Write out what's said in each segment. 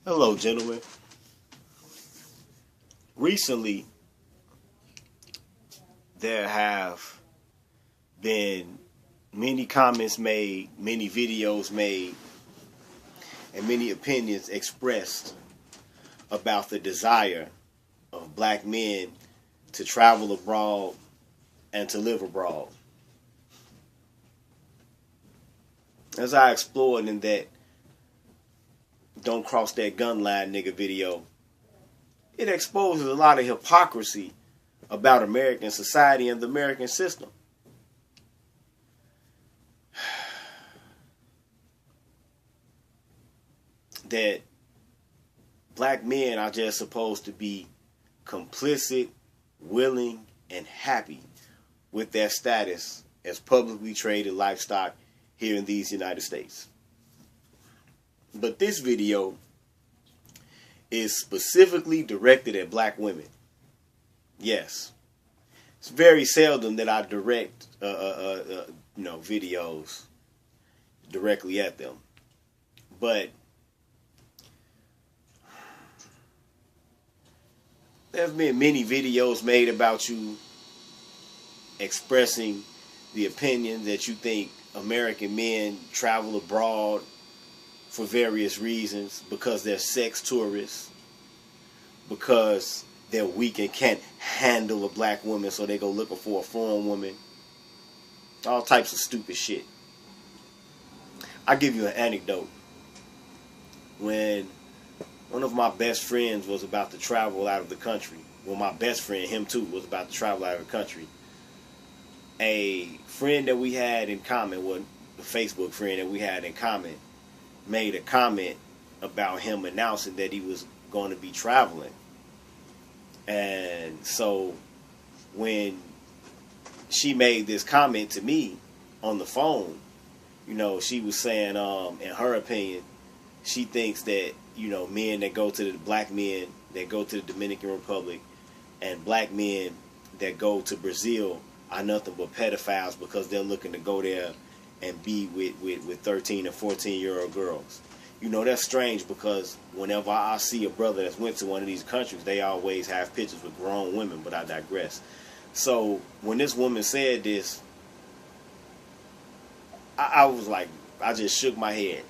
Hello, gentlemen. Recently, there have been many comments made, many videos made, and many opinions expressed about the desire of black men to travel abroad and to live abroad. As I explored in that "Don't Cross That Gun Line, Nigga" video, it exposes a lot of hypocrisy about American society and the American system. That black men are just supposed to be complicit, willing, and happy with their status as publicly traded livestock here in these United States. But this video is specifically directed at black women. Yes, it's very seldom that I direct videos directly at them, but there have been many videos made about you expressing the opinion that you think American men travel abroad for various reasons, because they're sex tourists, because they're weak and can't handle a black woman, so they go looking for a foreign woman. All types of stupid shit. I'll give you an anecdote. When one of my best friends was about to travel out of the country, well, my best friend, him too, was about to travel out of the country, a friend that we had in common, well, a Facebook friend that we had in common, made a comment about him announcing that he was going to be traveling. And so when she made this comment to me on the phone, she was saying, in her opinion, she thinks that, men that go to black men that go to the Dominican Republic and black men that go to Brazil are nothing but pedophiles because they're looking to go there and be with 13 and 14-year-old girls. That's strange, because whenever I see a brother that's went to one of these countries, they always have pictures with grown women, but I digress. So when this woman said this, I was like, I just shook my head.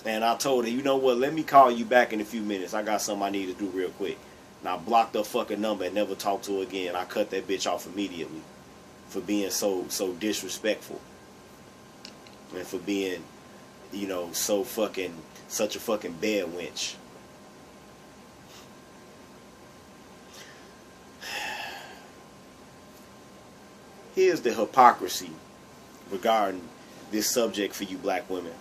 And I told her, you know what, let me call you back in a few minutes. I got something I need to do real quick. And I blocked her fucking number and never talked to her again. I cut that bitch off immediately for being so disrespectful. And for being, such a fucking bed wench. Here's the hypocrisy regarding this subject for you black women.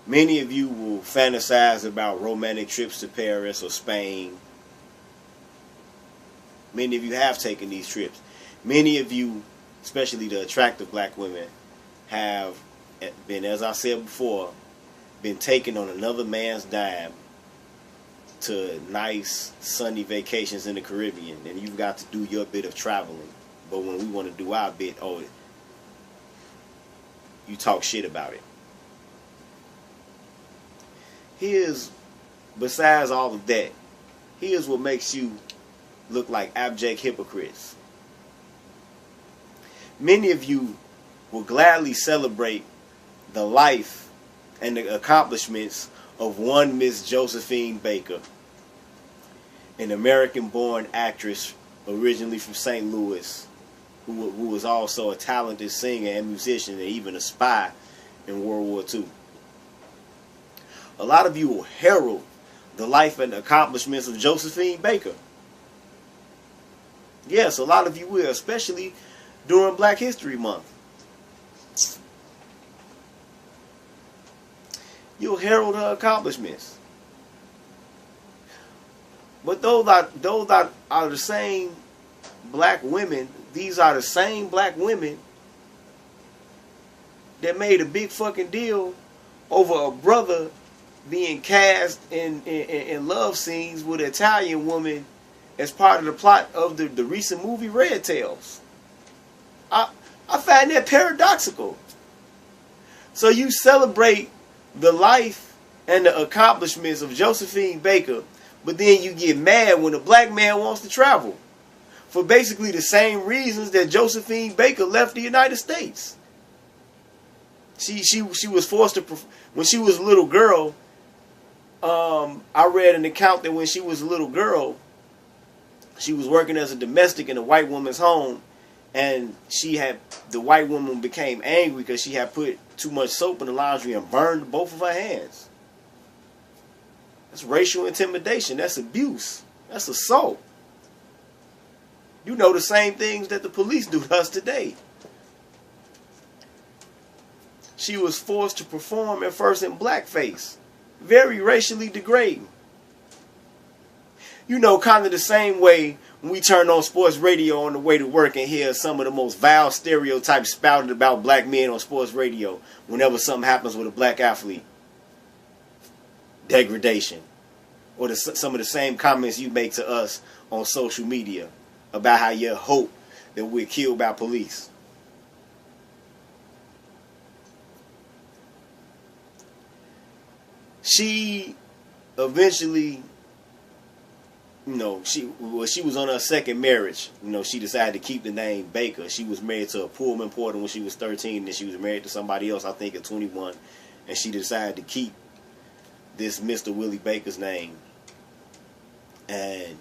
Many of you will fantasize about romantic trips to Paris or Spain. Many of you have taken these trips. Many of you, especially the attractive black women, have been, as I said before, been taken on another man's dime to nice sunny vacations in the Caribbean, and you've got to do your bit of traveling. But when we want to do our bit, you talk shit about it. Besides all of that, here's what makes you look like abject hypocrites. Many of you will gladly celebrate the life and the accomplishments of one Miss Josephine Baker, an American-born actress originally from St. Louis, who was also a talented singer and musician and even a spy in World War II. A lot of you will herald the life and accomplishments of Josephine Baker. Yes, a lot of you will, especially during Black History Month. You'll herald her accomplishments. But those are the same black women. These are the same black women that made a big fucking deal over a brother being cast in love scenes with an Italian woman as part of the plot of the recent movie Red Tails. I find that paradoxical. So you celebrate the life and the accomplishments of Josephine Baker, but then you get mad when a black man wants to travel for basically the same reasons that Josephine Baker left the United States. She was forced to, when she was a little girl. I read an account that when she was a little girl, she was working as a domestic in a white woman's home, and the white woman became angry because she had put too much soap in the laundry and burned both of her hands. That's racial intimidation. That's abuse. That's assault. You know, the same things that the police do to us today. She was forced to perform at first in blackface. Very racially degrading. You know, kind of the same way when we turn on sports radio on the way to work and hear some of the most vile stereotypes spouted about black men on sports radio whenever something happens with a black athlete. Degradation. Or some of the same comments you make to us on social media about how you hope that we're killed by police. She eventually, you know, she was on her second marriage. You know, she decided to keep the name Baker. She was married to a Pullman porter when she was 13, and she was married to somebody else, I think, at 21. And she decided to keep this Mr. Willie Baker's name. And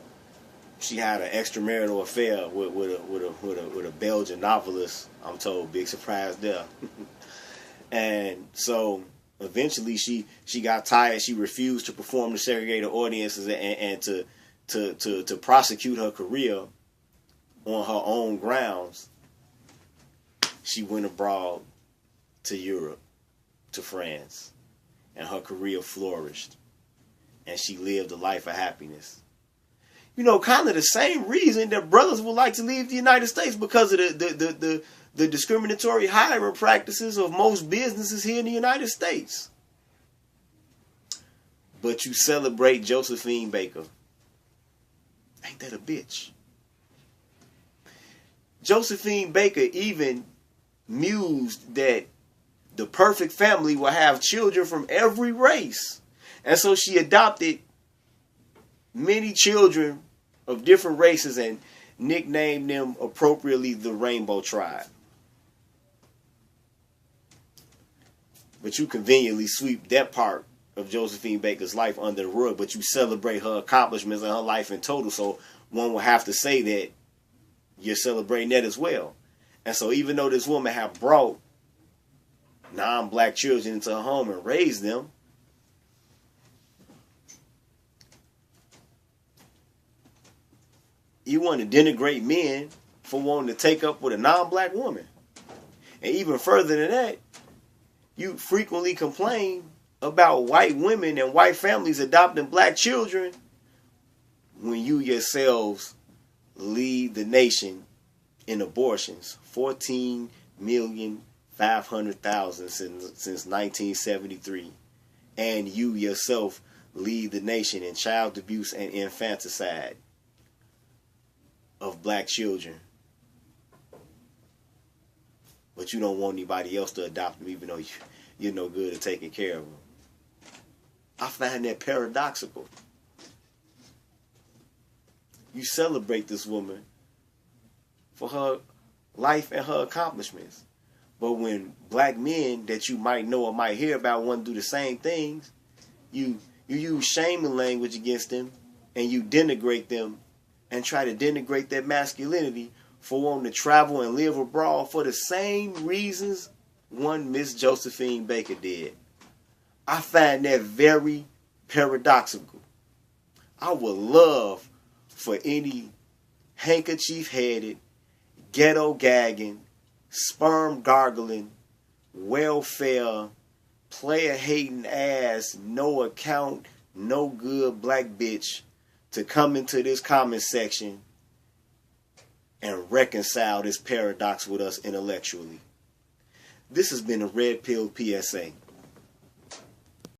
she had an extramarital affair with a Belgian novelist, I'm told. Big surprise there. And so eventually she got tired. She refused to perform to segregated audiences and to prosecute her career on her own grounds. She went abroad to Europe, to France, and her career flourished. And she lived a life of happiness. You know, kind of the same reason that brothers would like to leave the United States, because of the discriminatory hiring practices of most businesses here in the United States. But you celebrate Josephine Baker. Ain't that a bitch? Josephine Baker even mused that the perfect family will have children from every race. And so she adopted many children of different races and nicknamed them appropriately the Rainbow Tribe. But you conveniently sweep that part of Josephine Baker's life under the rug, but you celebrate her accomplishments and her life in total. So one will have to say that you're celebrating that as well. And so even though this woman had brought non-black children into her home and raised them, you want to denigrate men for wanting to take up with a non-black woman. And even further than that, you frequently complain about white women and white families adopting black children when you yourselves lead the nation in abortions. 14,500,000 since 1973. And you yourself lead the nation in child abuse and infanticide of black children. But you don't want anybody else to adopt them, even though you're no good at taking care of them. I find that paradoxical. You celebrate this woman for her life and her accomplishments. But when black men that you might know or might hear about want to do the same things, you use shaming language against them, and you denigrate them and try to denigrate their masculinity for wanting to travel and live abroad for the same reasons one Miss Josephine Baker did. I find that very paradoxical. I would love for any handkerchief-headed, ghetto-gagging, sperm-gargling, welfare, player-hating ass, no account, no good black bitch to come into this comment section and reconcile this paradox with us intellectually. This has been a Red Pill PSA.